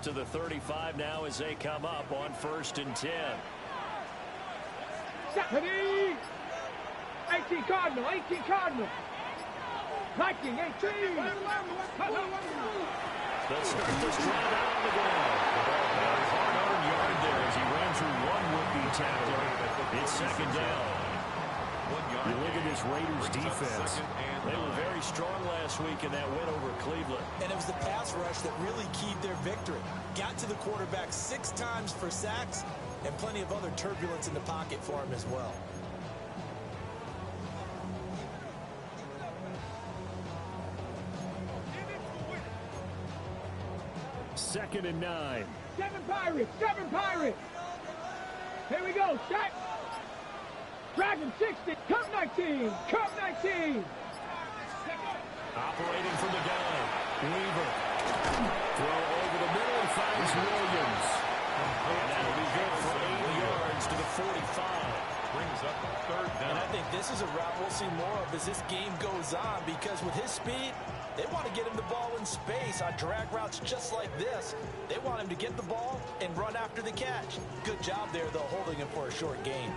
out to the 35 now as they come up on 1st and 10. 18 Cardinal, 18 Cardinal. Viking, 18. Let's start this drive out on the ground. A hard-earned yard there as he ran through one would-be tackler. It's 2nd down. You look at this Raiders defense. They were very strong last week in that win over Cleveland. And it was the pass rush that really keyed their victory. Got to the quarterback 6 times for sacks and plenty of other turbulence in the pocket for him as well. Second and 9. 7 Pirates, 7 Pirates. Here we go, set. Dragon 60, Cup 19, Cup 19. Operating from the gun. Weaver. Throw over the middle and finds Williams. And that'll be good for 8 yards to the 45. Brings up 3rd down. And I think this is a route we'll see more of as this game goes on, because with his speed, they want to get him the ball in space on drag routes just like this. They want him to get the ball and run after the catch. Good job there, though, holding him for a short gain.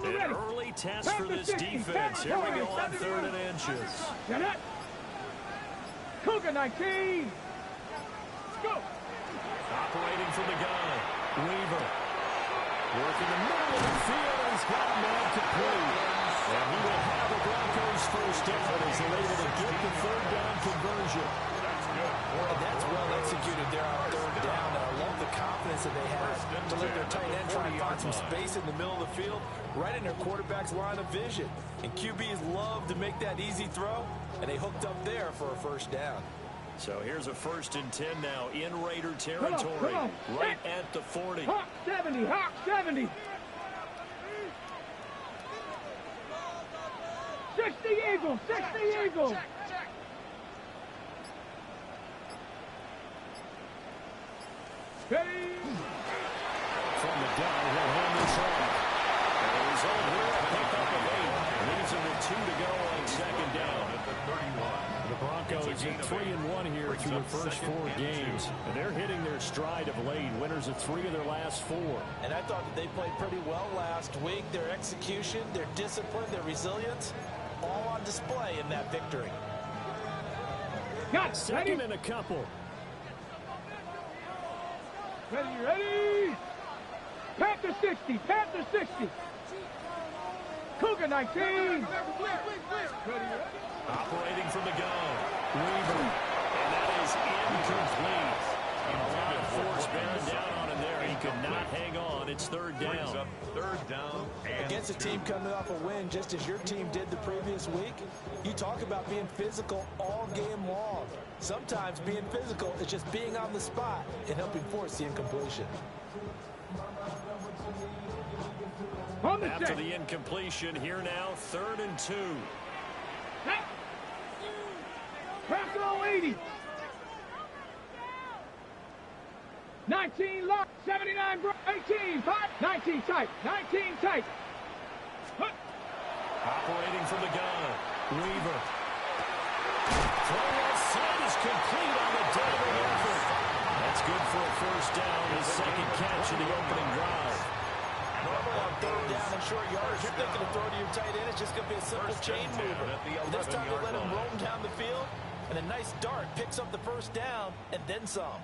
An early test for this defense. Here we go on 3rd and inches. Get it. Cougar 19. Let's go. Operating from the gun. Weaver. Working the middle of the field. He's got a man complete. And he will have the Broncos 1st down as they're able to get the 3rd down conversion. And that's well executed there on 3rd down. And I love the confidence that they have to let their tight end try and find some space in the middle of the field, right in their quarterback's line of vision. And QBs love to make that easy throw, and they hooked up there for a 1st down. So here's a 1st and 10 now in Raider territory, right at the 40. Hawk 70, Hawk 70. 60 Eagles, 60 Eagles. Ready? From the gun, he'll hand this off. And the result here, a pickup of 8. Leaves him with 2 to go on 2nd down. At the 31. The Broncos at 3-1 here through their first 4 games. And they're hitting their stride of late. Winners of 3 of their last 4. And I thought that they played pretty well last week. Their execution, their discipline, their resilience, all on display in that victory. Got it. 2nd and a couple. Ready, ready. Panther 60, Panther 60. Cougar 19. Ready, Operating from the gun. Weaver. And that is incomplete. And a lot of force bearing down on him there. He could not hang on. It's 3rd down. Brings up 3rd down. Against a team coming off a win just as your team did the previous week, you talk about being physical all game long. Sometimes being physical is just being on the spot and helping force the incompletion. After the incompletion, here now, 3rd and 2. Pass roll 80. 19 lock, 79 bro, 18 5, 19 tight, 19 tight. Operating from the gun. Weaver. Throw outside is complete on the diving effort. That's good for a 1st down. His 2nd catch of the opening drive. Normally on 3rd down and short yards, you're thinking to throw to your tight end. It's just going to be a simple chain mover. And this time they let him roam down the field, and a nice dart picks up the 1st down and then some.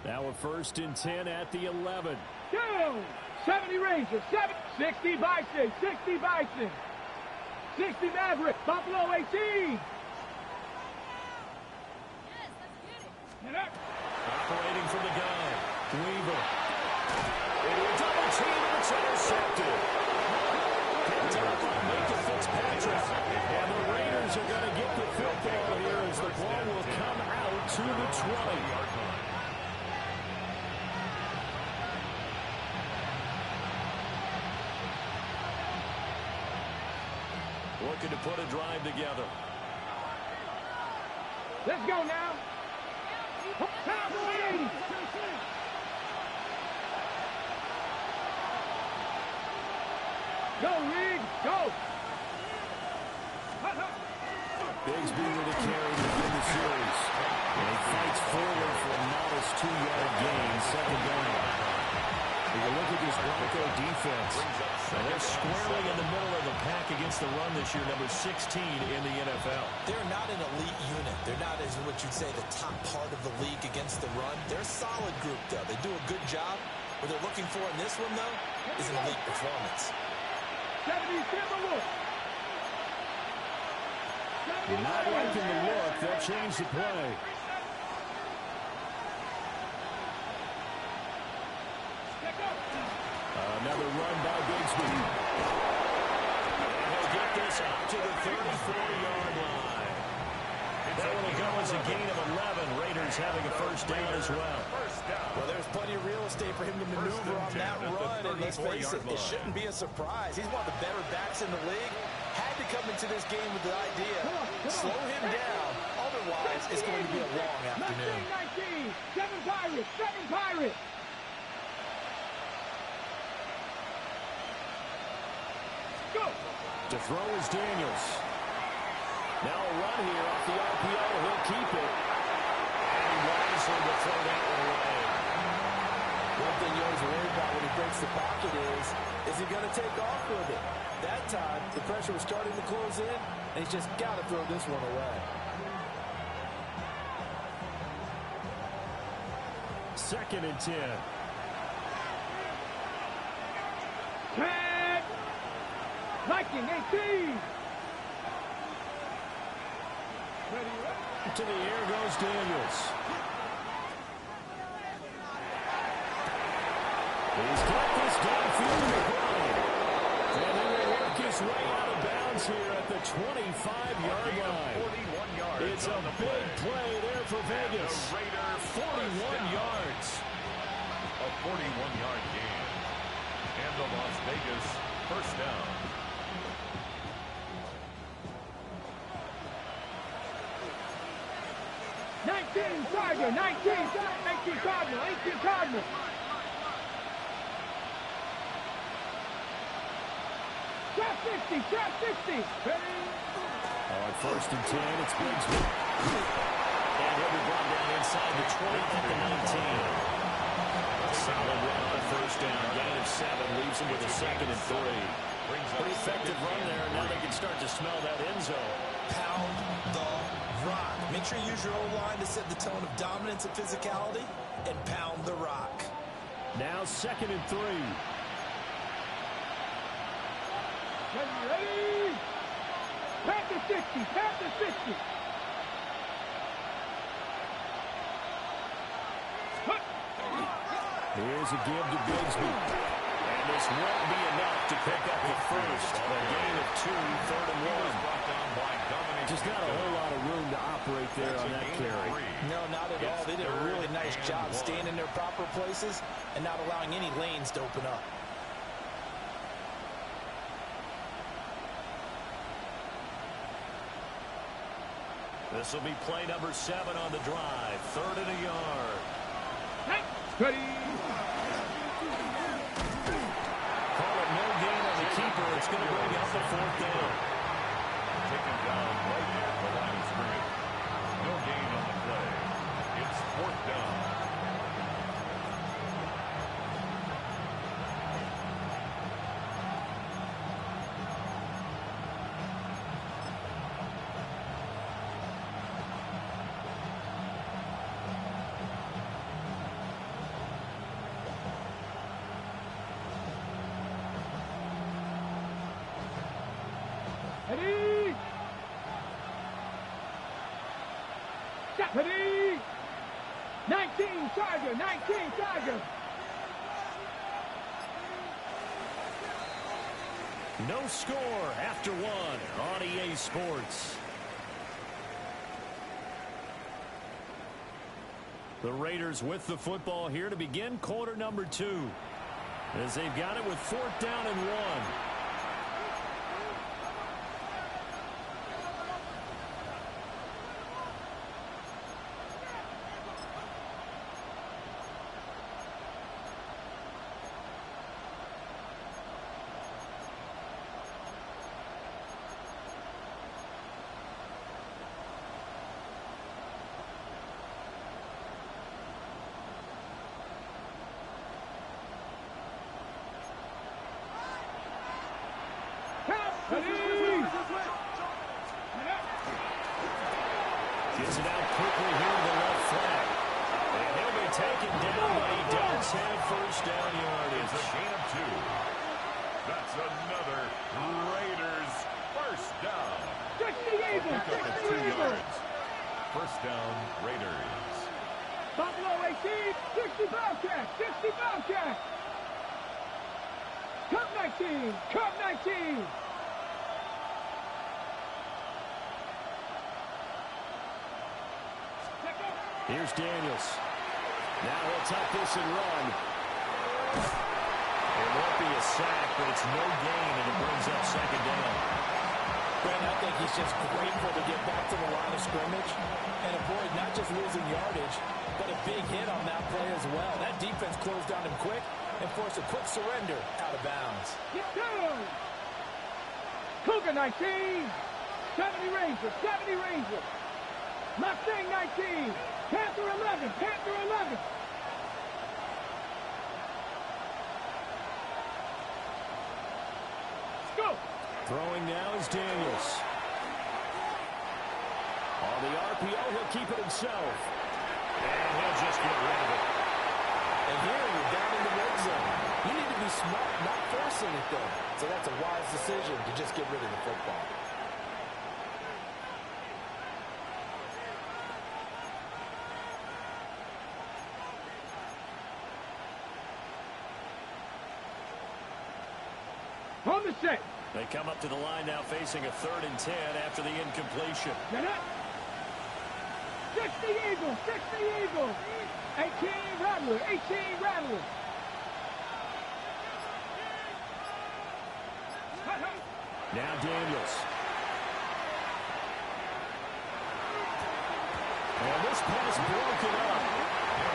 Now a 1st and 10 at the 11. Go! 70 Rangers, 60 Bison, 60 Bison. 60 Maverick, Buffalo 18. Operating from the gun. Weaver. Double team and it's intercepted. Picked up by Micah Fitzpatrick. And the Raiders are going to get the football here as the ball will come out to the 20. Looking to put a drive together. Let's go now. Cowboy 80. Go, Reed. Go. Bigsby with a carry to begin the series. And he fights forward for a modest 2-yard gain, second down. If you look at this Bronco defense, and they're squarely in the middle of the pack against the run this year, number 16 in the NFL. They're not an elite unit. They're not, as what you'd say, the top part of the league against the run. They're a solid group, though. They do a good job. What they're looking for in this one, though, is an elite performance. 77 look. You're not liking the look. They'll change the play. Another run by Bigsby. And he'll get this out to the 34-yard line. That will go as a gain of 11. Raiders having a first down as well. Well, there's plenty of real estate for him to maneuver on that run. And let's face it, it shouldn't be a surprise. He's one of the better backs in the league. Had to come into this game with the idea, slow him down. Otherwise, it's going to be a long afternoon. 19, 7 Pirates, 7 Pirates. Go. To throw is Daniels. Now a run here off the RPO. He'll keep it. And he wisely to throw that one away. One thing you always worry about when he breaks the pocket is he going to take off with it? That time, the pressure was starting to close in, and he's just got to throw this one away. Second and 10. Tag. Viking 18. To the air goes Daniels. He's got this downfield to the ground. And he will work his way out of bounds here at the 25-yard line. 41 yards. It's a big play there for Vegas. 41 yards. A 41-yard gain. And the Las Vegas first down. Tiger, 19 Cardinal, 18 Cardinal. Trap 60. On first and 10, it's Bigsby. And he'll be brought down inside the 20 at the 19. Solid run on first down. Gain of 7 leaves him with a second and 3. Pretty effective run there, and now they can start to smell that end zone. Pound the rock. Make sure you use your O-line to set the tone of dominance and physicality, and pound the rock. Now second and 3. Ready? Panther 60. Here's a give to Bigsby. And this won't be enough to pick up the first. A gain of 2, third and 1. Just not a whole lot of room to operate there on that carry. No, not at all. They did a really nice job staying in their proper places and not allowing any lanes to open up. This will be play number 7 on the drive. Third and a yard. Ready? Call it no gain on the keeper. It's going to bring up the 4th down. Taken down right at the line of scrimmage. No gain on the play. It's 4th down. Ready? Stop. Ready? 19 Tiger. No score after 1 on EA Sports. The Raiders with the football here to begin quarter number 2. As they've got it with 4th down and 1. Gives it out quickly here to the left flank. And he'll be taken down, but he does have first down yardage. It's a gain of 2. That's another Raiders first down. 60 Eagles, 60 Eagles. First down, Raiders. Buffalo 18, 60 Bobcats, 60 Bobcats. Cup 19, Cup 19. Here's Daniels. Now he'll tuck this and run. It won't be a sack, but it's no gain, and it brings up second down. Brent, I think he's just grateful to get back to the line of scrimmage and avoid not just losing yardage, but a big hit on that play as well. That defense closed on him quick and forced a quick surrender out of bounds. Get down. Cougar 19, 70 Rangers, 70 Rangers. Mustang 19, Panther 11, Panther 11. Let's go. Throwing now is Daniels. On the RPO, he'll keep it himself. And he'll just get rid of it. And here you're down in the red zone. You need to be smart, not force anything. So that's a wise decision to just get rid of the football. On the set. They come up to the line now facing a 3rd and 10 after the incompletion. Get up. 60 Eagles, 60 Eagles. 18 Rattler, 18 Rattler. Now Daniels. And this pass broken up.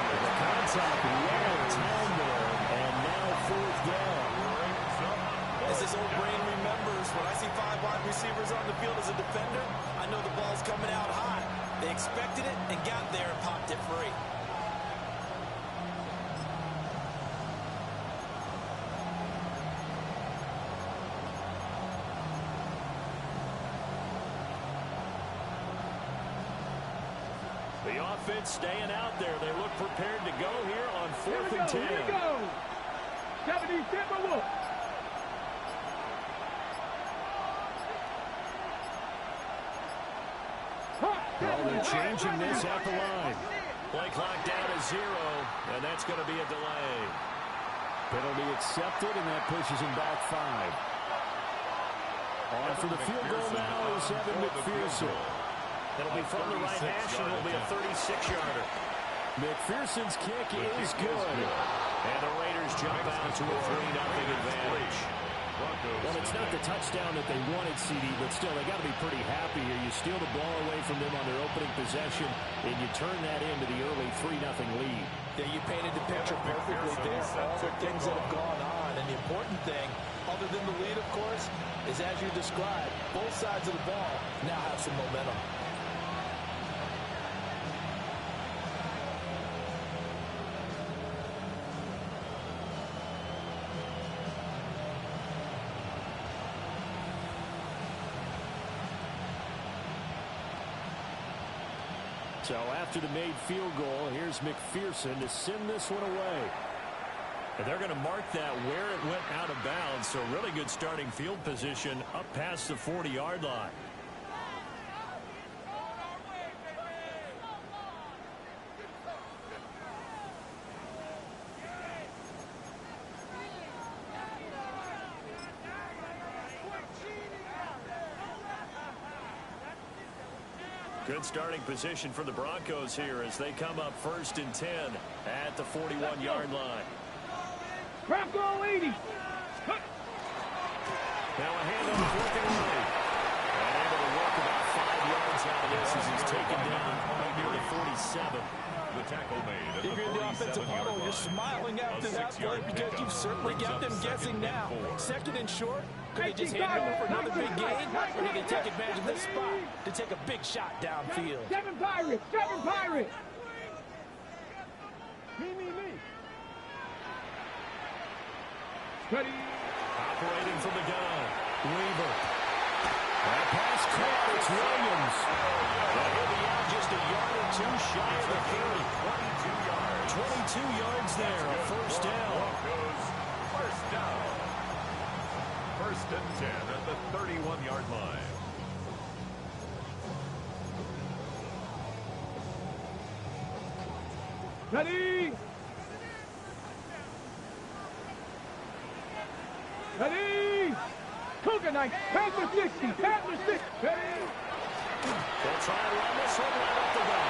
The contact well timed there, and now 4th down. As this old brain remembers, when I see 5 wide receivers on the field as a defender, I know the ball's coming out high. They expected it and got there and popped it free. The offense staying out there. They look prepared to go here on 4th Here and 10. we go. 70 Timberwolves. Oh, they're changing this at the line. Play clock down to 0, and that's going to be a delay. Penalty accepted, and that pushes him back 5. On for the field goal now is Evan McPherson. It'll be from the right hash, and it'll be a 36-yarder. McPherson's kick is good. And the Raiders jump out to a 3-0 advantage. Well, it's not the touchdown that they wanted, CD, but still, they got to be pretty happy here. You steal the ball away from them on their opening possession, and you turn that into the early 3-0 lead. Yeah, you painted the picture perfectly there. All the things that have gone on, and the important thing, other than the lead, of course, is as you described, both sides of the ball now have some momentum. So after the made field goal, here's McPherson to send this one away. And they're going to mark that where it went out of bounds. So really good starting field position up past the 40-yard line. Good starting position for the Broncos here as they come up 1st and 10 at the 41-yard line. Bronco 80. Now a hand on the 4th and 1. And able to work about 5 yards out of this as he's taken down near the 47. The tackle made. If you're in the offensive huddle, you're smiling after that play because you've certainly got them guessing now. 2nd and short. Could they just hand it over for another big gain? Or do they take advantage of this spot to take a big shot downfield? 7 Pirates, 7 Pirates. Me. Ready. Operating from the gun. Weaver. That pass caught. It's Williams. Well, he'll be out just a Too shy of the 30. 22 yards there, a first down. First down. First and 10 at the 31-yard line. Ready? Ready? Cougar Knight, Panther 60, Panther 60. Ready? They'll try and run this one right up the gut.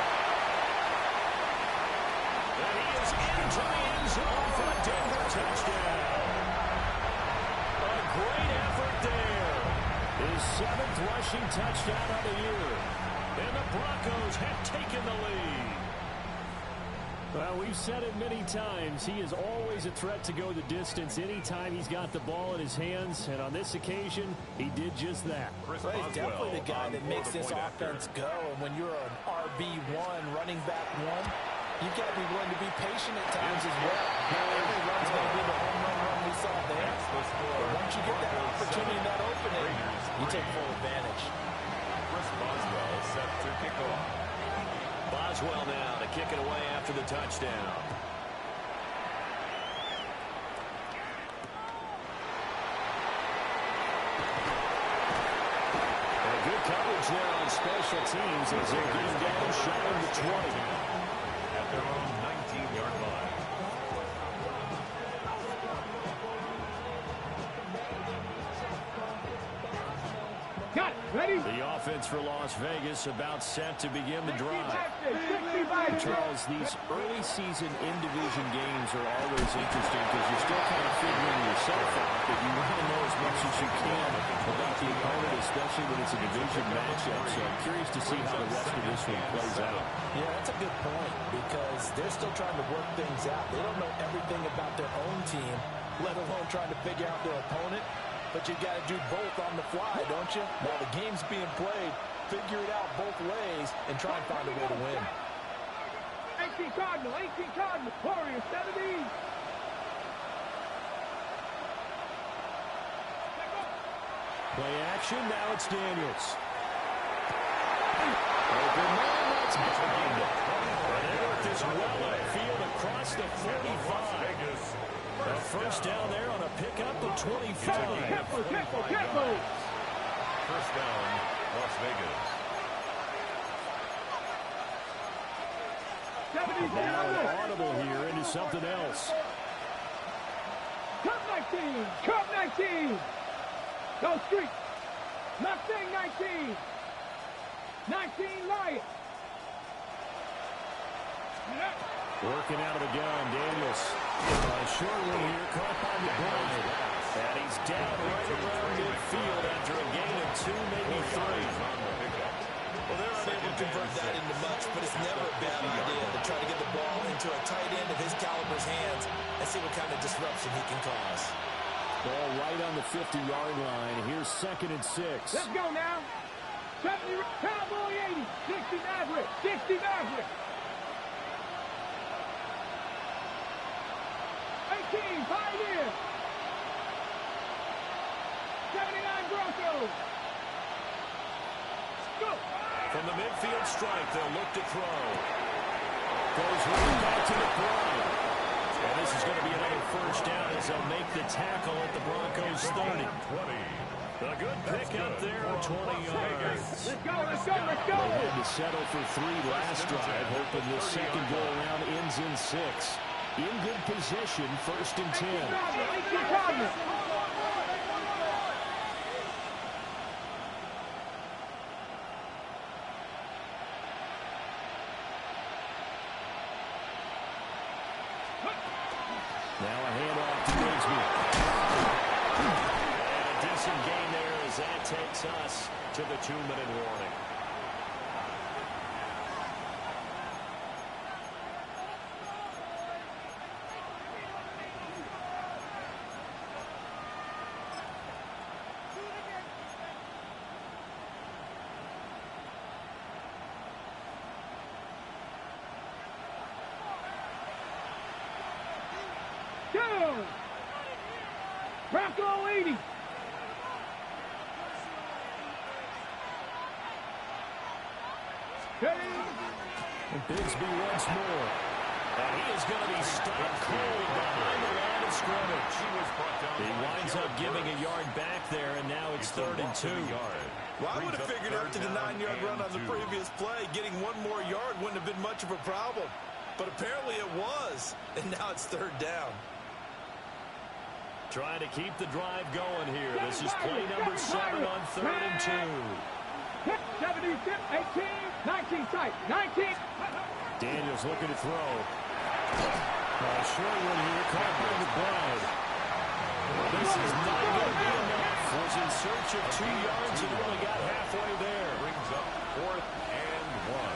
And he is into the end zone for a Denver touchdown. A great effort there. His 7th rushing touchdown of the year. And the Broncos have taken the lead. Well, we've said it many times. He is always a threat to go the distance anytime he's got the ball in his hands. And on this occasion, he did just that. Well, he's definitely the guy that makes this offense go. And when you're an RB1, running back one, you've got to be willing to be patient at times as well. Every run's going to be the home run we saw there. But once you get that opportunity, that opening, you take full advantage. Chris Boswell set to kick off. Boswell now to kick it away after the touchdown. And good coverage there on special teams as they're getting down shy of the 20. At their own 19-yard line. Got it. Ready? The offense for Las Vegas about set to begin the drive. 65. Charles, these early season in-division games are always interesting because you're still kind of figuring yourself out, but you want to know as much as you can about the opponent, especially when it's a division matchup. So I'm curious to see how the rest of this one plays out. Yeah, that's a good point because they're still trying to work things out. They don't know everything about their own team, let alone trying to figure out their opponent. But you got to do both on the fly, don't you? While the game's being played, figure it out both ways and try and find a way to win. 18 Cardinal, Warriors 70. Play action, now it's Daniels. Open man, that's behind him. And they work this well upfield across the 45. A first down there on a pickup of 25. Tempo. First down, Las Vegas. 70. Now an audible here into something else. Cup 19. Go street. Mustang 19. 19 Lion. Working out of the gun, Daniels. Short one here, caught by McBride. And he's down right around midfield after a gain of 2, maybe 3. Well, they're unable to convert that into much, but it's never a bad idea to try to get the ball into a tight end of his caliber's hands and see what kind of disruption he can cause. Ball right on the 50-yard line. Here's 2nd and 6. Let's go now. 70, Cowboy 80, 60 Maverick, 60 Maverick. 18, Pioneer. 79 Broncos. Go. From the midfield stripe, they'll look to throw. Goes right back to McBride. And this is going to be another first down as they'll make the tackle at the Broncos 30. A good pickup there, 20 yards. Let's go. They had to settle for 3 last drive, hoping this second go-around ends in 6. In good position, 1st and 10. 18 Cardinal. Now a handoff to Bigsby. And a decent gain there as that takes us to the 2-minute warning. Down. Bronco 80. Ready. And Bigsby once more. And he is going to be stopped cold behind the line of scrimmage. He winds up giving a yard back there, and now it's 3rd and 2. Well, I would have figured after the 9-yard run on the previous play, getting one more yard wouldn't have been much of a problem. But apparently it was, and now it's 3rd down. Trying to keep the drive going here. This is play number 7 on 3rd and 2. 70, 18, 19 tight, 19. Daniels looking to throw. Short one here, caught by McBride. This is not going to be enough. Was in search of 2 yards and only got halfway there. Brings up 4th and 1.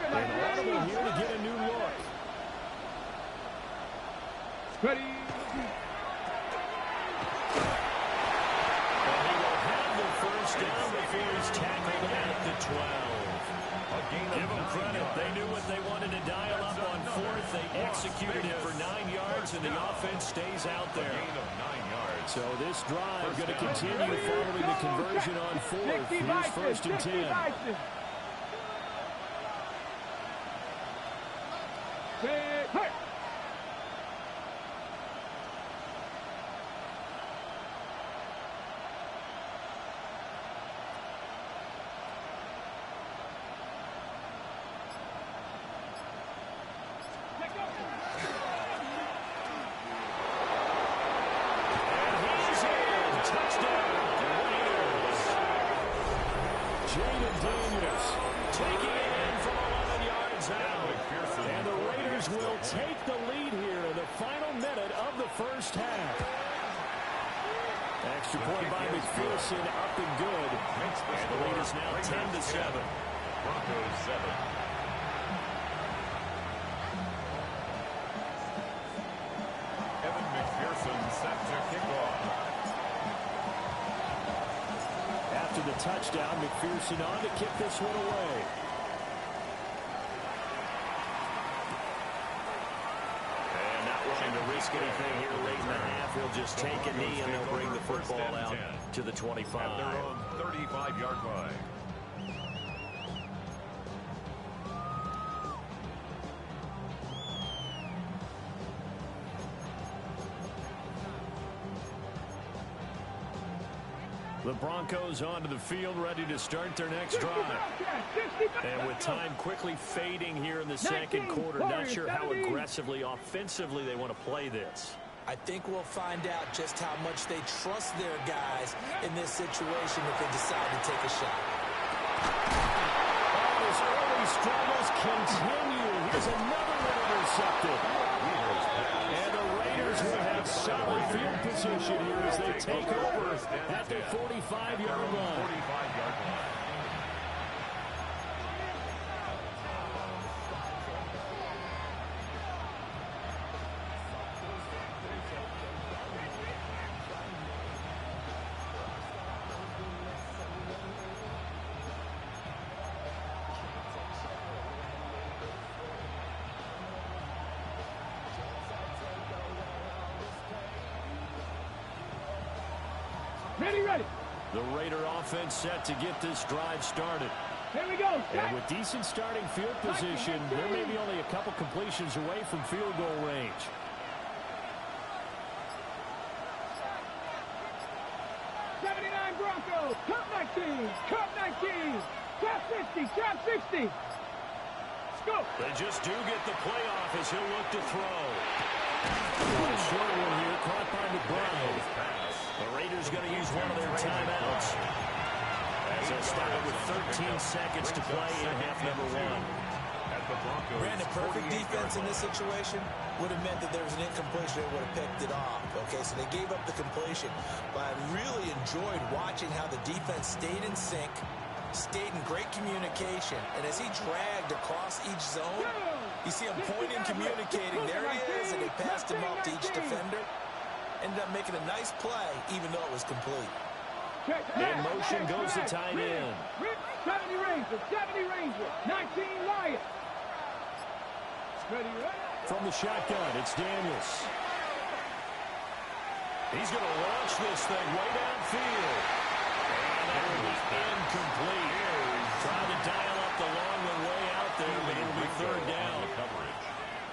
And Audible here to get a new look. Ready. And he will have the first down before he's tackled at the 12. Give them credit. They knew what they wanted to dial up on 4th. They executed it for 9 yards, and the offense stays out there. So this drive going to continue following the conversion on 4th. Here's 1st and 10. Hey! Daniels taking it in from 11 yards out. And the Raiders will take the lead here in the final minute of the first half. Extra point by McPherson, up and good. And the lead is now 10-7. Broncos 7. Evan McPherson set to kick off. After the touchdown, McPherson on to kick this one away. And not wanting to risk anything here late in the half, he'll just take a knee and they'll bring the football out to the 25. At their own 35-yard line. The Broncos onto the field, ready to start their next drive. And with time quickly fading here in the second quarter, not sure how aggressively, offensively they want to play this. I think we'll find out just how much they trust their guys in this situation if they decide to take a shot. And his early struggles continue. Here's another one intercepted. And the Raiders will have solid field position here as they take over at their 45-yard line. Ready. The Raider offense set to get this drive started. Here we go. And with decent starting field position, they're maybe only a couple completions away from field goal range. '79 Broncos. Cup 19. Cup 19. Trap 60. Trap 60. Let's go. They just do get the playoff as he'll look to throw. A short one here, caught by McBride. The Raiders going to use one of their timeouts. As they started with 13 seconds to play in half number 1. Brandon, perfect defense in this situation would have meant that there was an incompletion that would have picked it off. Okay, so they gave up the completion. But I really enjoyed watching how the defense stayed in sync, stayed in great communication. And as he dragged across each zone, you see him pointing, communicating. There he is, and they passed him up to each defender. Ended up making a nice play, even though it was complete. In motion goes the tight end. 70 Ranger, 19 Lions. Ready. from the shotgun. It's Daniels. He's going to launch this thing way downfield. And that will be incomplete. Trying to dial up the long way out there, but it'll be third down.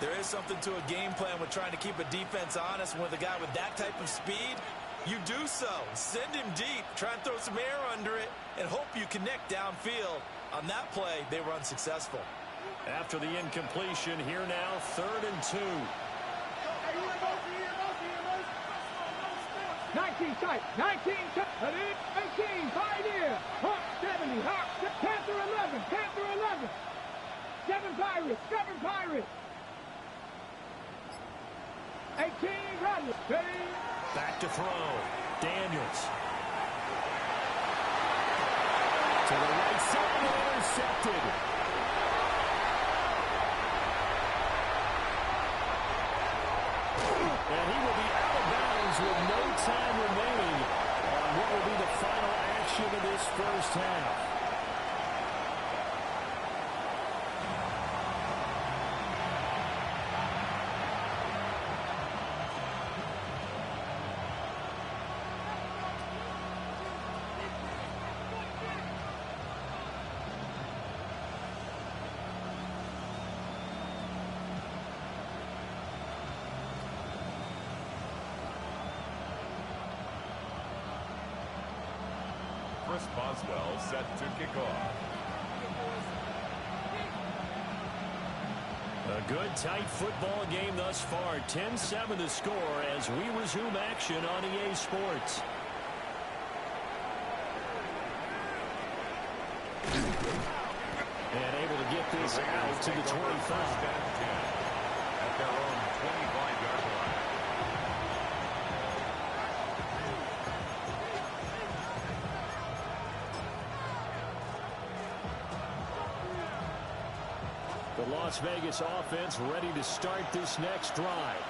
There is something to a game plan with trying to keep a defense honest. With a guy with that type of speed, you do so. Send him deep. Try and throw some air under it and hope you connect downfield. On that play, they were unsuccessful. After the incompletion, here now, 3rd and 2. 19 tight, 19 tight, 18, Pioneer, Hawk 70, Hawk, Panther 11, Panther 11, 7 Pirates, 7 Pirates, 18, Rodney, ready. Back to throw, Daniels. To the right side, intercepted. And he will be out of bounds with no time remaining on what will be the final action of this first half. Chris Boswell set to kick off. A good, tight football game thus far. 10-7 to score as we resume action on EA Sports. And able to get this out to the 25. At their own 25-yard line. The Las Vegas offense ready to start this next drive.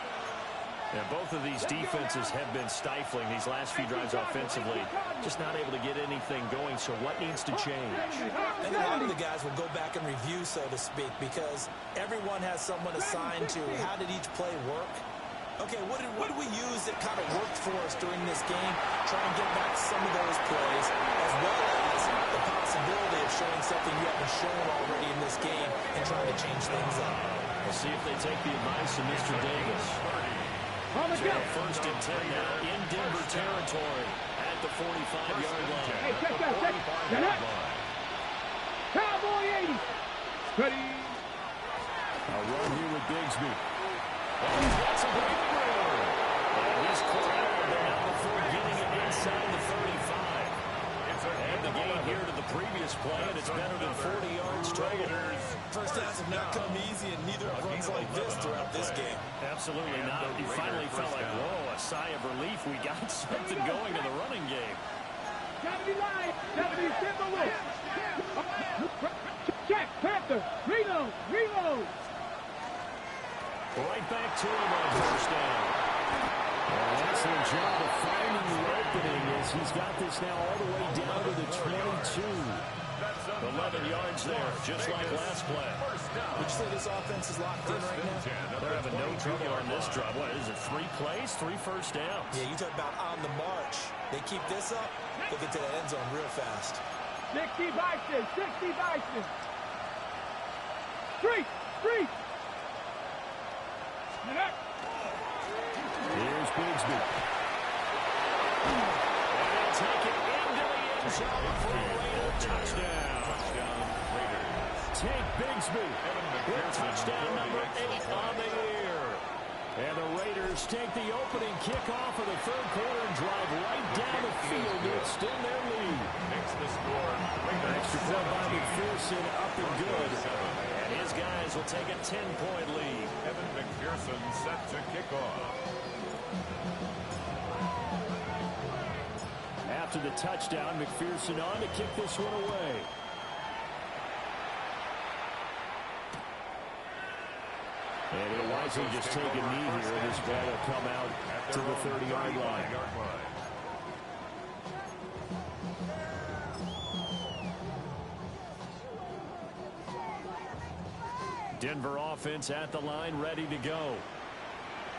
And both of these defenses have been stifling these last few drives offensively. Just not able to get anything going, so what needs to change? I think a lot of the guys will go back and review, so to speak, because everyone has someone assigned to how did each play work. Okay, what did we use that kind of worked for us during this game? Try and get back some of those plays, as well as the possibility of showing something you haven't shown already in this game and trying to change things up. We'll see if they take the advice of Mr. Davis. On the go. 1st and 10 now in Denver territory at the 45-yard line. Hey, check that, check. Get up. Cowboy 80. Ready. A run here with Bigsby. And he's got some breakthrough. And he's corralled now before getting it inside the 35. And the gain here to the previous play, and it's better than 40 yards total. First downs have not come easy, and neither have runs like this throughout this game. Absolutely not. You finally felt like, whoa, a sigh of relief. We got something going in the running game. 70 line. 70 Timberwolves. Check. Panther. Reload. Reload. Right back to him on first down. An excellent job of finding the opening as he's got this now all the way down to the 22. 11 yards there, just like last play. Would you say this offense is locked in right now? They're having no trouble on this drive. What is it, 3 plays, 3 first downs? Yeah, you talk about on the march. They keep this up, they'll get to the end zone real fast. 60 Bison. 60 Bison. Street. Street. Here's Bigsby. And they'll take it into the end zone for a Raider touchdown. Take Bigsby with touchdown number 8 on the year. And the Raiders take the opening kickoff of the 3rd quarter and drive right down the field to extend their lead. Makes the score. Extra point by McPherson, up and good. And his guys will take a 10-point lead. Evan McPherson set to kick off. After the touchdown, McPherson on to kick this one away. And he'll wisely just take a knee here. This ball will come out to the 30-yard line. Denver offense at the line, ready to go.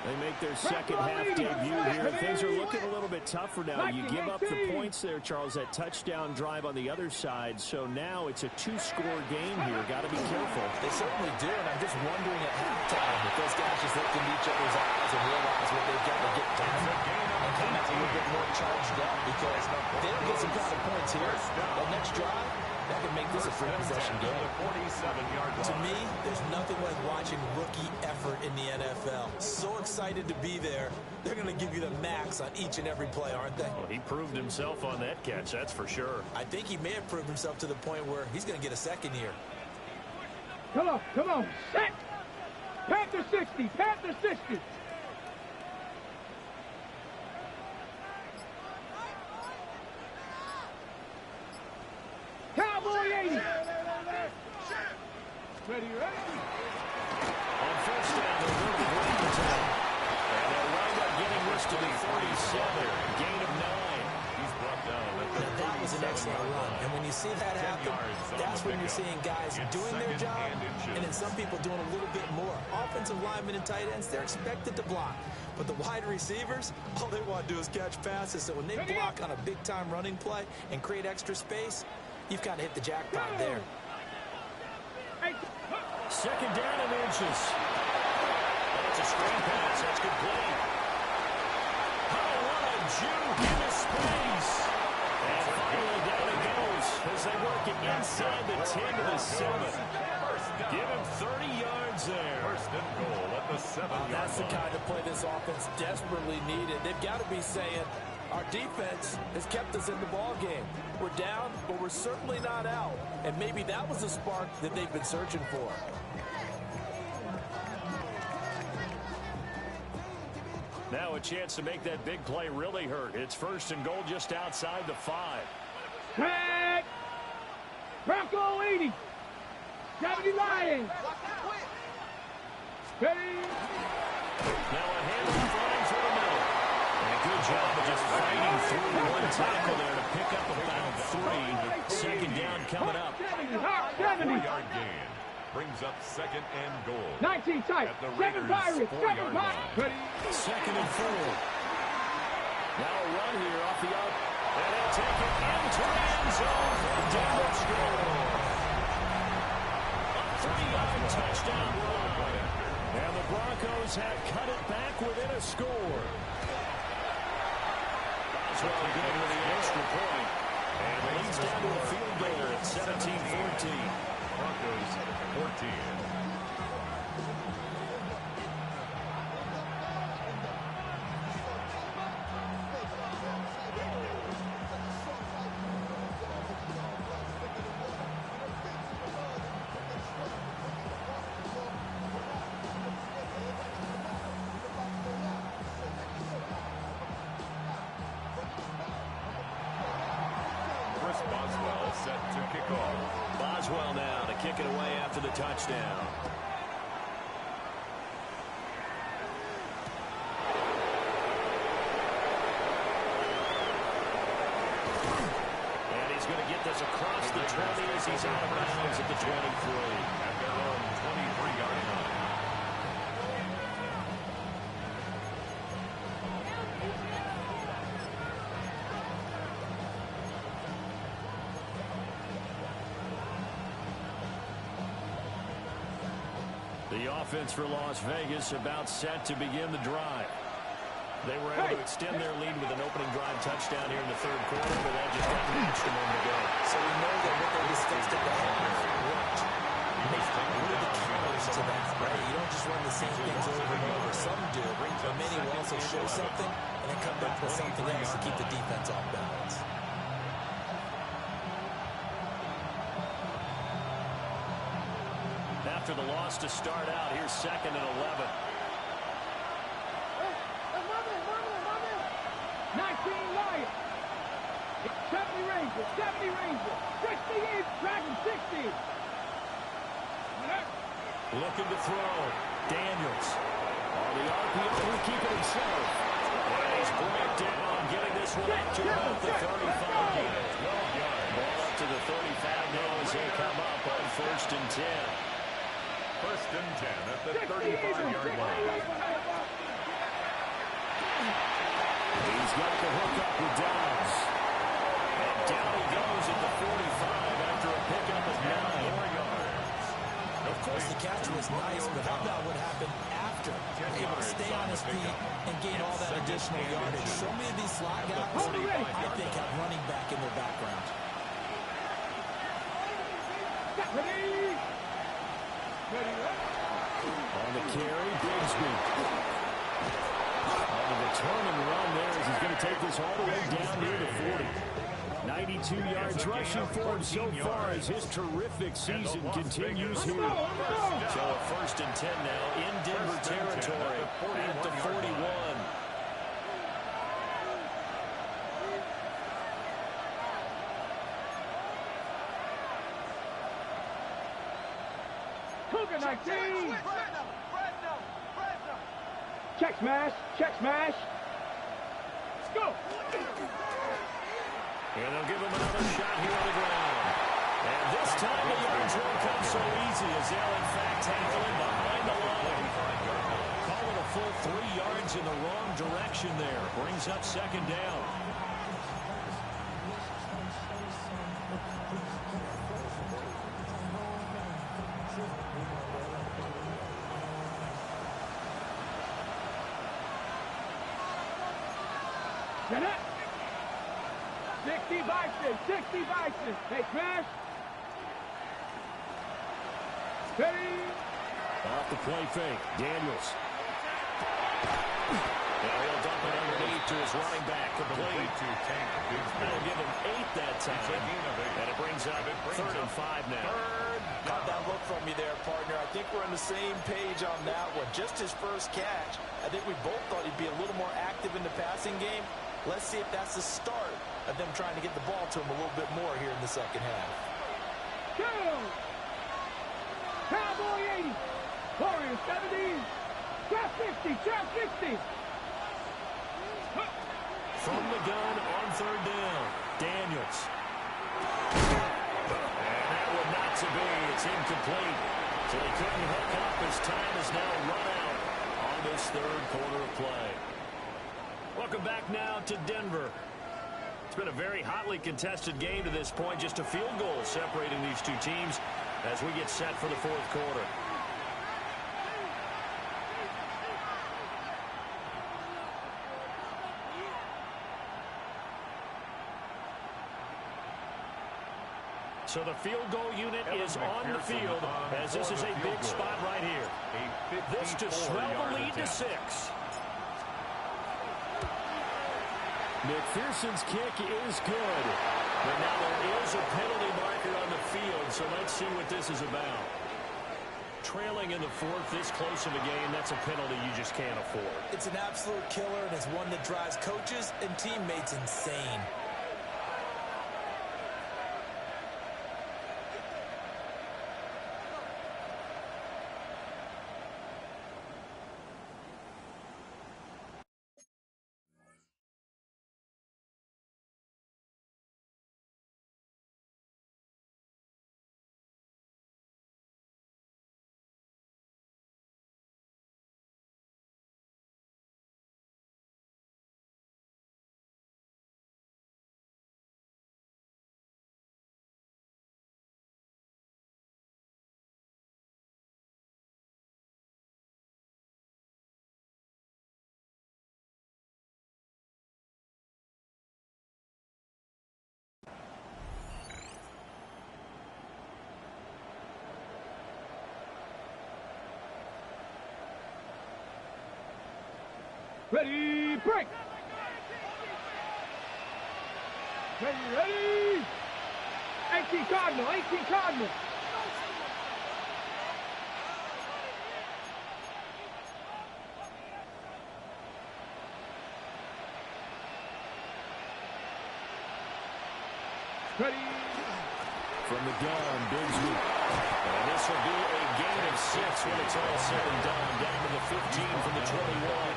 They make their second half debut here. Things are looking a little bit tougher now. You give up the points there, Charles, that touchdown drive on the other side. So now it's a two-score game here. Got to be careful. They certainly do, and I'm just wondering at halftime if those guys just look into each other's eyes and realize what they've got to get done and come out a little bit more charged up, because they don't get some kind of points here. That next drive, that can make this a free possession game. To me, there's nothing like watching rookie effort in the NFL. So excited to be there. They're going to give you the max on each and every play, aren't they? Well, he proved himself on that catch, that's for sure. I think he may have proved himself to the point where he's going to get a second here. Come on, set! Panther 60, Panther 60. Cowboy 80. Ready. On first down, they'll go to Washington. And they'll wind up getting this to the 37. Gain of 9. He's brought down at the That was an excellent run. And when you see that happen, that's when you're seeing guys doing their job and then some people doing a little bit more. Offensive linemen and tight ends, they're expected to block. But the wide receivers, all they want to do is catch passes. So when they block on a big-time running play and create extra space, you've got to hit the jackpot there. Second down and inches. That's a screen pass. That's complete. Oh, what a juke into space. And finally down it goes as they work it inside the 10 to the 7. Give him 30 yards there. First and goal at the 7-yard line. That's the kind of play this offense desperately needed. They've got to be saying, our defense has kept us in the ball game. We're down, but we're certainly not out. And maybe that was the spark that they've been searching for. Now a chance to make that big play really hurt. It's first and goal just outside the 5. Tag! Bronco 80. 70 Lions. Ready. Now a handoff running for the middle. And a good job of just fighting through one tackle there to pick up about 3. Second down coming up. 70. 4-yard gain brings up second and goal. 19 tight. At the 7 Raiders' Pirates. 4-yard 7 line. Pirates. Ready. Second and 4. Now a run here off the up. And they'll take it into the end zone for a Denver score. A 3-yard touchdown run. And the Broncos have cut it back within a score. Boswell good with the extra point. And it leads down to a field goal at 17-14. Broncos 14. Boswell set to kick off. Boswell now to kick it away after the touchdown. And he's going to get this across the 20 as he's out of bounds at the 23. At their own 23-yard line. The offense for Las Vegas about set to begin the drive. They were able to extend their lead with an opening drive touchdown here in the third quarter, but that just got matched a moment ago. So we know that what they discussed at the half worked. What are the counters to that, right? You don't just run the same things over and over. Some do, but many will also show something and then come back with something else to keep the defense off balance. After the loss to start out, here's second and 11. 19 Lions. 70 Rangers. 70 Rangers. 68 Dragon 60. Looking to throw. Daniels. On the RPO, he'll keep it himself. And he's brought down, getting this one up to about the 35. Ball up to the 35 now as they come up on first and 10. First and 10 at the 35-yard line. He's got the hook up with Downs. And down he goes at the 45 after a pickup of 9. Of course, the catch was nice, but how about what happened after? Able to stay on his feet and gain all that additional yardage. So many of these slot guys, I think, have running back in their background. On the carry, Bigsby. On the turn and run there as he's going to take this all the way down near the 40. 92 yards rushing for him so far as his terrific season continues here. So a first and 10 now in Denver territory at the 41. Cougar 19. Check smash. Check smash. Let's go. And they'll give him another shot here on the ground. And this time the yards won't come so easy as they'll in fact tackle him behind the line. Call it a full 3 yards in the wrong direction there. Brings up second down. Get it. 60 Bison. 60 Bison. Hey, smash. Ready. Off the play fake. Daniels. Now he'll dump it underneath to his running back. Complete. That'll give him 8 that time. And it brings up 3rd and 5 now. Got that look from you there, partner. I think we're on the same page on that one. Just his first catch. I think we both thought he'd be a little more active in the passing game. Let's see if that's the start of them trying to get the ball to him a little bit more here in the second half. Go. Cowboy 80. Warriors 70. Trap 50. Trap 50. From the gun on 3rd down. Daniels. And that one not to be. It's incomplete. So he couldn't hook up. His time is now run out on this 3rd quarter of play. Welcome back now to Denver. It's been a very hotly contested game to this point. Just a field goal separating these two teams as we get set for the 4th quarter. So the field goal unit is on the field as this is a big spot right here. This to swell the lead to 6. McPherson's kick is good. But now there is a penalty marker on the field, so let's see what this is about. Trailing in the 4th, this close of a game, that's a penalty you just can't afford. It's an absolute killer, and it's one that drives coaches and teammates insane. Ready, break. Ready. 18 Cardinal, 18 Cardinal. Ready. From the gun, Bigsby. And this will be a gain of 6 when it's all said and done. Down to the 15 from the 21.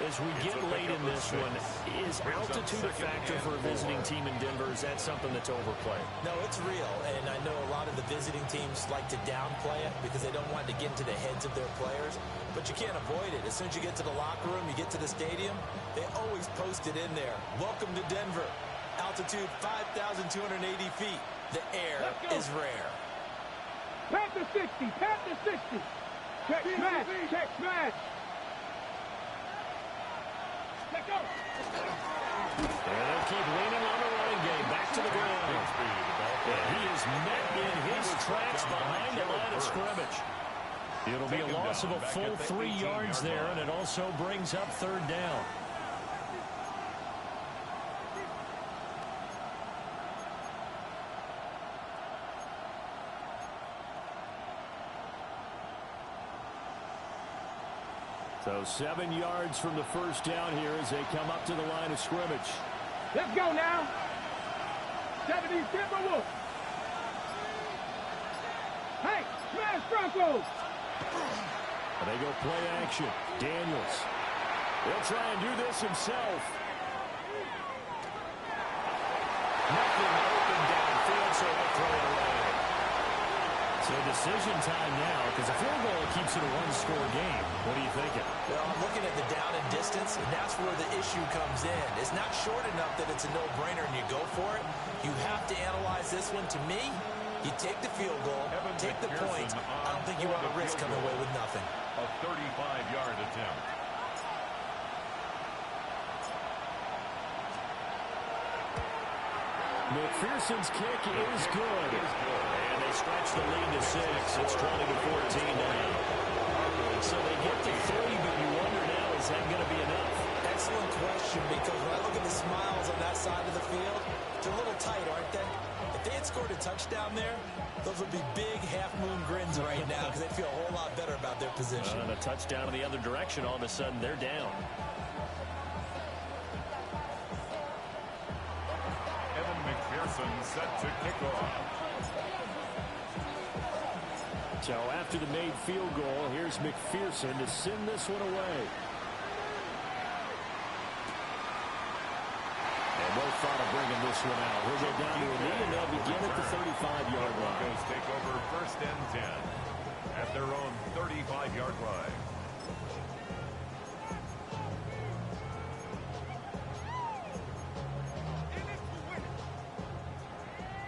As we get late in this one, is altitude a factor for a visiting team in Denver? Is that something that's overplayed? No, it's real, and I know a lot of the visiting teams like to downplay it because they don't want to get into the heads of their players, but you can't avoid it. As soon as you get to the locker room, you get to the stadium, they always post it in there. Welcome to Denver. Altitude 5,280 feet. The air is rare. Panther 60, Panther 60. Check smash, check smash. Let go. And they'll keep leaning on the running game. Back to the ground. And he is met in his tracks behind the line of scrimmage. It'll be a loss of a full 3 yards there, and it also brings up third down. So 7 yards from the first down here as they come up to the line of scrimmage. Let's go now. 70 Timberwolves. Hey, smash Broncos. And they go play action. Daniels. He'll try and do this himself. Nothing open downfield, so he'll throw it away. So decision time now, because a field goal keeps it a one-score game. What are you thinking? Well, I'm looking at the down and distance, and that's where the issue comes in. It's not short enough that it's a no-brainer and you go for it. You have to analyze this one. To me, you take the field goal, take the point. I don't think you want to risk coming away with nothing. A 35-yard attempt. McPherson's kick is good. And they stretch the lead to 6. It's 20-14 now. So they get to 3, but you wonder now, is that going to be enough? Excellent question, because when I look at the smiles on that side of the field, they're a little tight, aren't they? If they had scored a touchdown there, those would be big half-moon grins right now because they'd feel a whole lot better about their position. And a touchdown in the other direction, all of a sudden they're down. Set to kick off. So after the made field goal, here's McPherson to send this one away. And no thought of bringing this one out. He'll go down to a knee, and they'll begin at the 35-yard line. Broncos take over 1st and 10 at their own 35-yard line.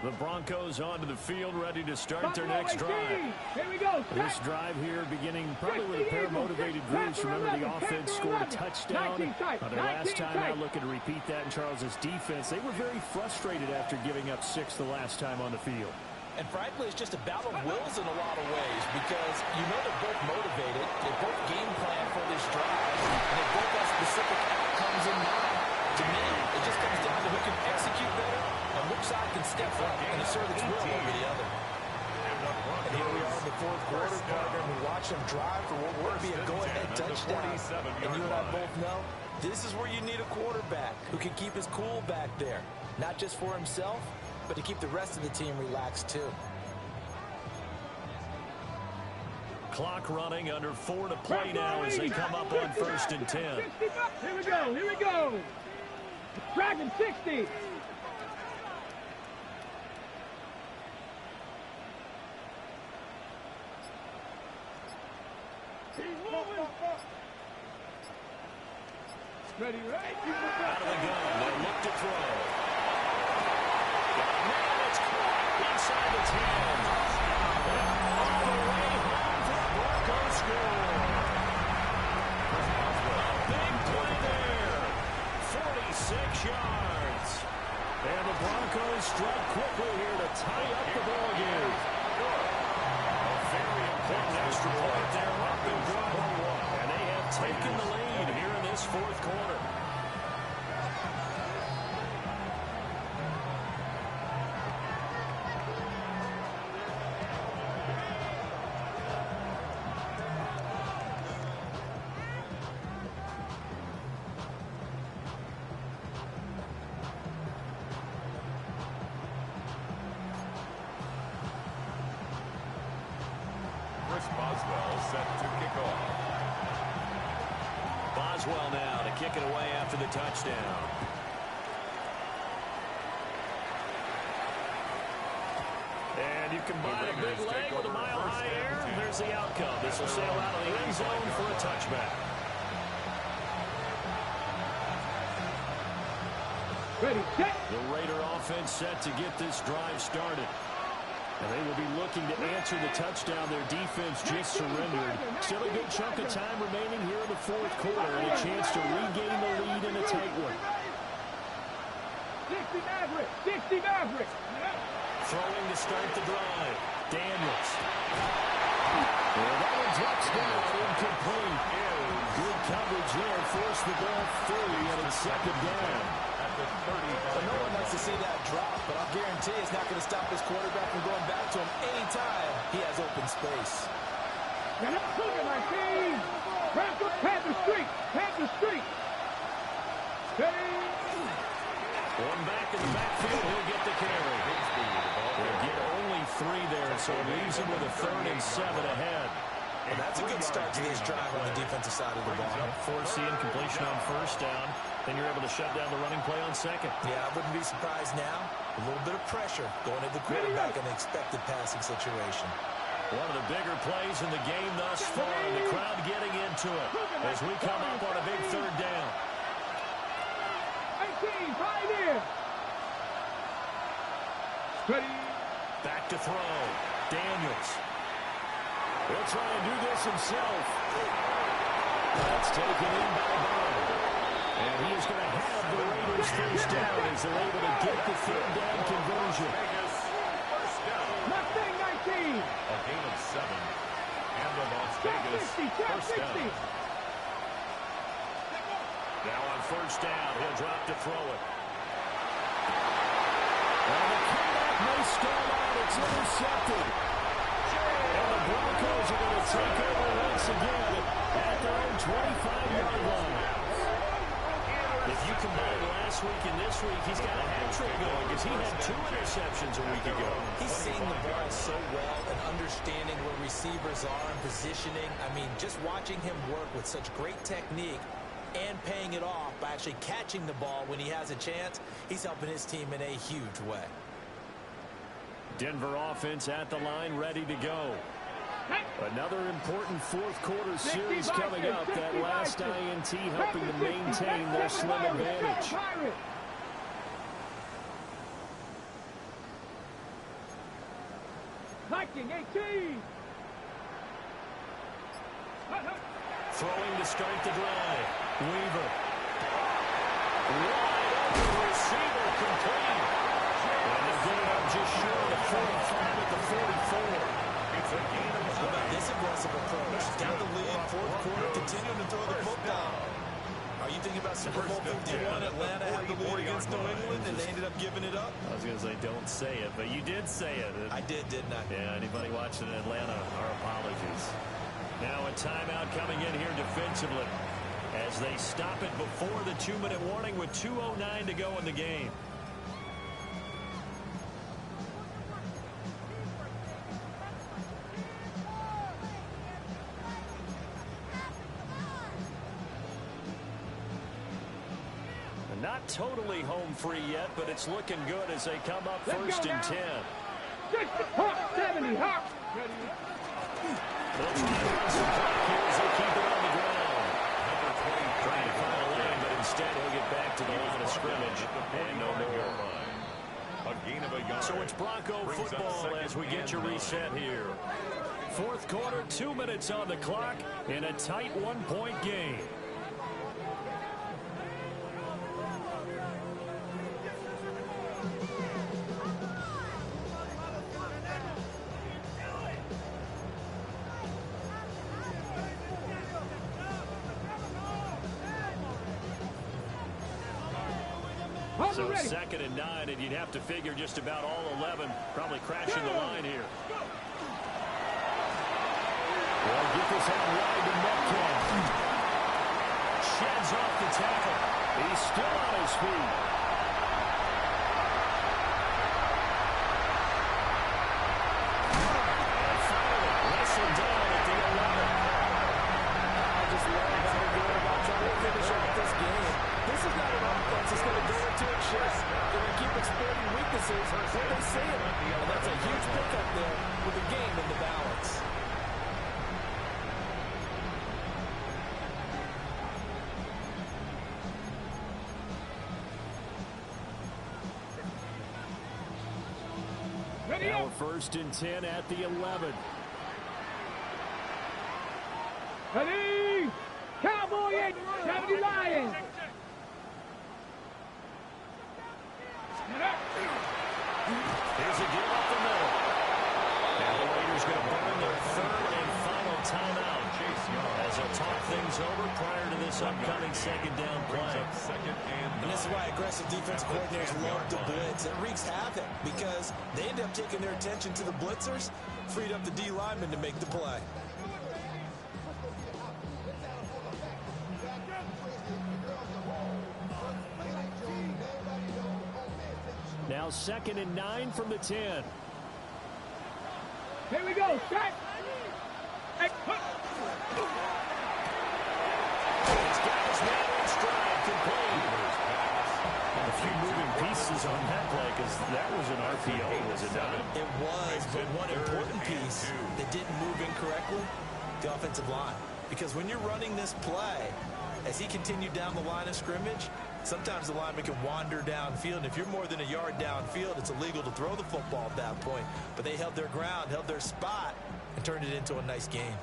The Broncos onto the field, ready to start their next drive. Here we go. This drive here beginning probably with a pair of motivated groups. Remember, the offense scored a touchdown on their last time out, looking to repeat that in Charles's defense. They were very frustrated after giving up 6 the last time on the field. And frankly, it's just a battle of wills in a lot of ways because you know they're both motivated. They both game plan for this drive, and they both have specific outcomes in mind. To me, it just comes down to who can execute better and which side can step up and assert its will over the other. And here we are in the 4th quarter, partner, and we watch them drive for what would be a go-ahead touchdown. And you and I both know this is where you need a quarterback who can keep his cool back there, not just for himself, but to keep the rest of the team relaxed too. Clock running, under 4 to play now as they come up on 1st and 10. Here we go, here we go. Dragon 60. Ready, right? Out of the gun, they look to throw. Now it's caught inside the 10. All the way home for the Broncos score. A big play there. 46 yards. And the Broncos strike quickly here to tie up the ball game. A very important extra point there. Up and one. And they have taken the lead here in this 4th quarter. Boswell set to kick off. Boswell now to kick it away after the touchdown. And you combine a big leg with a mile-high air, and there's the outcome. This will sail out of the end zone for a touchback. Ready, set. The Raider offense set to get this drive started. And they will be looking to answer the touchdown their defense just surrendered. Still a good chunk of time remaining here in the fourth quarter and a chance to regain the lead in a tight one. 60 Maverick, 60 Maverick. Throwing to start the drive. Daniels. And that one drops down, incomplete. Good coverage there, forced the ball free, and it's second down. No one likes to see that drop, but I'll guarantee it's not going to stop his quarterback from going back to him anytime he has open space. Now let's look at my team. Panther streak, Panther streak. One back in the backfield, he'll get the carry. They'll get only 3 there, so it leaves him with a 3rd and 7 ahead. And that's a good start to this drive on the defensive side of the ball. Forcing completion on first down. Then you're able to shut down the running play on second. Yeah, I wouldn't be surprised now. A little bit of pressure going to the quarterback in an expected passing situation. One of the bigger plays in the game thus far. The crowd getting into it as we come up on a big 3rd down. 18, pioneer. Ready. Back to throw. Daniels. He'll try and do this himself. That's taken in by Bond. And he is going to have the Raiders first down as they're able to get the 3rd down conversion. Mustang 19. A gain of 7. And the Las Vegas first down. Now on first down, he'll drop to throw it. And the comeback may start out. It's intercepted. And the Broncos are going to take over once again at their own 25-yard line. If you combine last week and this week, he's got a hat trick going because he had 2 interceptions a week ago. He's seeing the ball so well and understanding where receivers are and positioning. I mean, just watching him work with such great technique and paying it off by actually catching the ball when he has a chance, he's helping his team in a huge way. Denver offense at the line, ready to go. Another important fourth quarter series coming up. That last INT helping to maintain their slim advantage. Viking 18. Throwing to start the drive. Weaver. Wide open receiver complete. And they're getting up just short of 45 at the 44. It's a gain of How about this aggressive approach? Down the lead, fourth quarter, continuing to throw the football. Are you thinking about Super Bowl 51? Atlanta had the lead against New England, and they ended up giving it up? I was going to say, don't say it, but you did say it. I did, didn't I? Yeah, anybody watching in Atlanta, our apologies. Now a timeout coming in here defensively as they stop it before the 2-minute warning with 2:09 to go in the game. Not totally home free yet, but it's looking good as they come up first and 10. Hawk 70, Hawk. They'll try to run some clock here as they keep it on the ground. Number 20 trying to find a lane, but instead he'll get back to the line of scrimmage and no more. a gain of a yard. So it's Bronco football as we get you reset here. Fourth quarter, 2 minutes on the clock in a tight one-point game. So second and 9, and you'd have to figure just about all 11 probably crashing the line here. Well, get this out wide to Metcalf. Sheds off the tackle. He's still on his feet. And finally, wrestled down at the 11. I just love how they're doing about trying to Now a 1st and 10 at the 11. Ready? Cowboy 8, 70 Lions. Here's a give up the middle. Now the Raiders going to burn their 3rd and final timeout as they'll talk things over prior to this upcoming 2nd down play. And this is why aggressive defense coordinators love to blitz. It wreaks havoc because they end up taking their attention to the blitzers, freed up the D lineman to make the play. Now 2nd and 9 from the 10. Here we go. Set. He's got his man in stride, complete. And a few moving pieces on that play because that was an RPO, was it not? It was, but one important piece that didn't move incorrectly, the offensive line. Because when you're running this play, as he continued down the line of scrimmage, sometimes the lineman can wander downfield. And if you're more than a yard downfield, it's illegal to throw the football at that point. But they held their ground, held their spot, and turned it into a nice gain.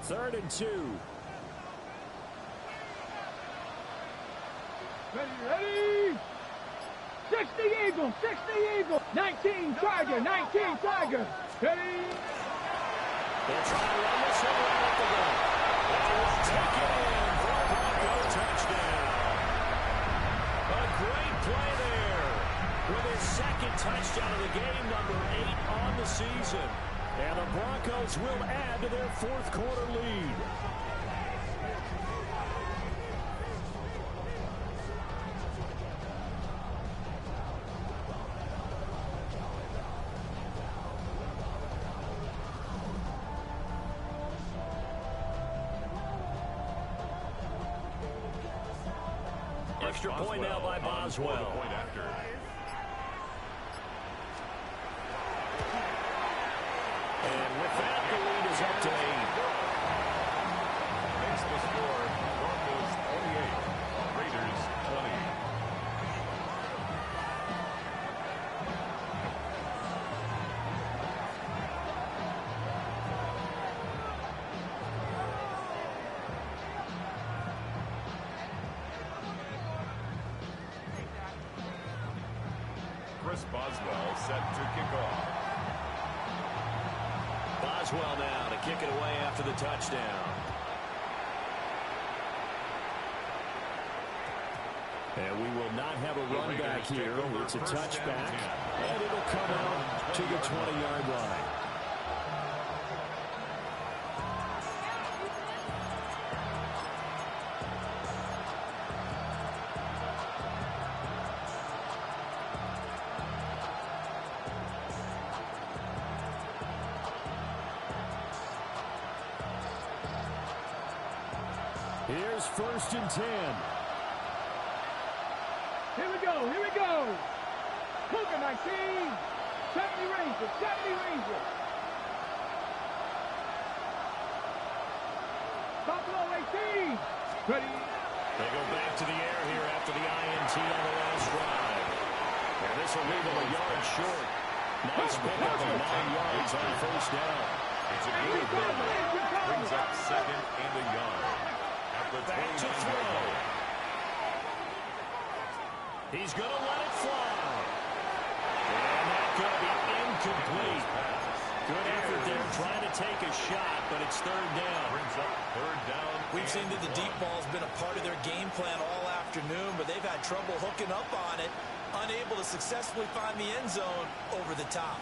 Third and 2. Ready? 60 Eagle, 60 Eagle. 19 Tiger, 19 Tiger. Ready? They'll try to run this one right up the gut. They will take it in for a Bronco touchdown. A great play there with his 2nd touchdown of the game, number 8 on the season. And the Broncos will add to their 4th quarter lead. Extra point now by Boswell. And with that, the lead is up to 8. Makes the score Broncos 28, Raiders 20. Chris Boswell set to kick off. Boswell now to kick it away after the touchdown. And we will not have a run back here. It's a touchback, and it'll come out to the 20-yard line. Here's 1st and 10. Here we go, here we go. Cougar 19, 70 Rangers, 70 Rangers. Buffalo 18. Ready? They go back to the air here after the INT on the last drive. And this will leave them a yard short. Nice pickup of 9 yards on 1st down. It's a good run. Brings up 2nd and a yard. Back to throw. He's going to let it fly. And that's going to be incomplete. Good effort there trying to take a shot, but it's 3rd down. Brings up 3rd down. We've seen that the deep ball's been a part of their game plan all afternoon, but they've had trouble hooking up on it, unable to successfully find the end zone over the top.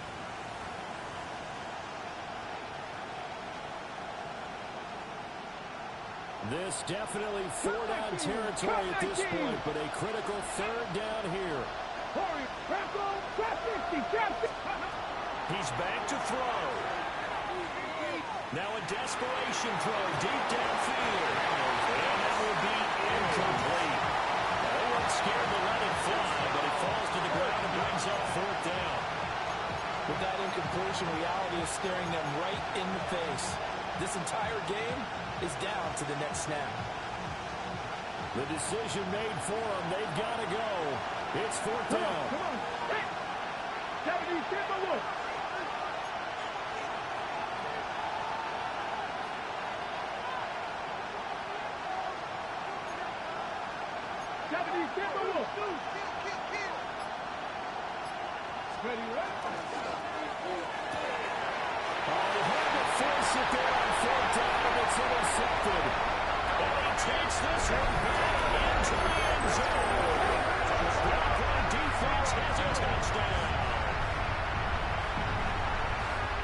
This definitely 4-down territory at this point, but a critical 3rd down here. He's back to throw. Now a desperation throw deep downfield. And that will be incomplete. They weren't scared to let it fly, but it falls to the ground and brings up 4th down. incompletion, reality is staring them right in the face. This entire game is down to the next snap. The decision made for them. They've got to go. It's fourth down. Come on. 70, step away. Ready, right? They had to force it there on fourth down, and it's intercepted. And he takes this one back into the end zone. The Brooklyn defense has a touchdown.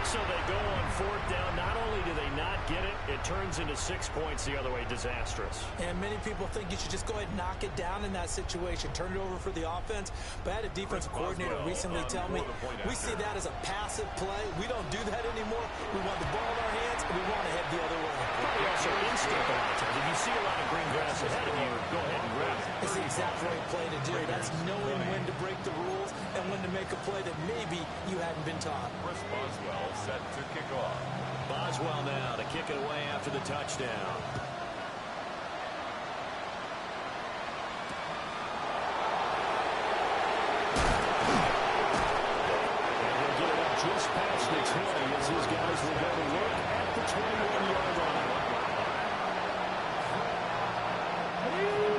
So they go on fourth down. Not only do they not get it, it turns into 6 points the other way. Disastrous. And many people think you should just go ahead and knock it down in that situation. Turn it over for the offense. But I had a defensive coordinator recently tell me, we see that as a passive play. We don't do that anymore. We want the ball in our hands, and we want to head the other way. Probably also instinct a lot of times. If you see a lot of green grass ahead of you, go ahead and grab it. It's the exact right play to do. That's knowing when to break the rules and when to make a play that maybe you hadn't been taught. Chris Boswell set to kick off. Boswell now to kick it away after the touchdown. Just past the 20 as his guys will go to work at the 21-yard line.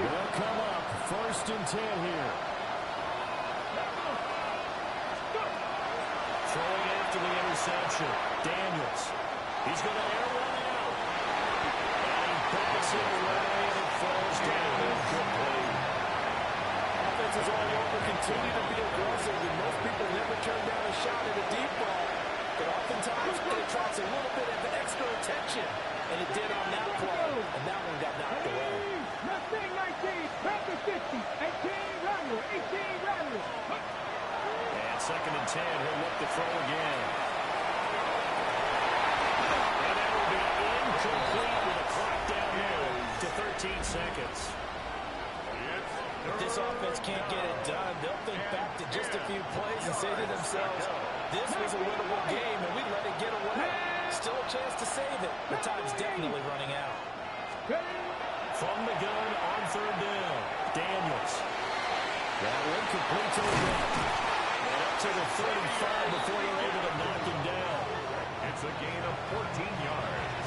They'll come up first and 10 here. Throwing after the interception. Daniels. He's going to air one out. And he backs it away and it falls down. Good play. Offenses all over continue to be aggressive, and most people never turn down a shot at a deep ball. But oftentimes it attracts a little bit of extra attention, and it did on that play, and that one got knocked away. Mustang 19, Panther 50, 18 Rattler, 18 Rattler. And second and 10, he'll look to throw again. And that will be incomplete with a clock down there to 13 seconds. If this offense can't get it done, they'll think back to just a few plays and say to themselves, this was a winnable game, and we let it get away. Still a chance to save it, but time's definitely running out. From the gun on third down, Daniels. That one complete to the right. And up to the 35 before they're able to knock him down. It's a gain of 14 yards.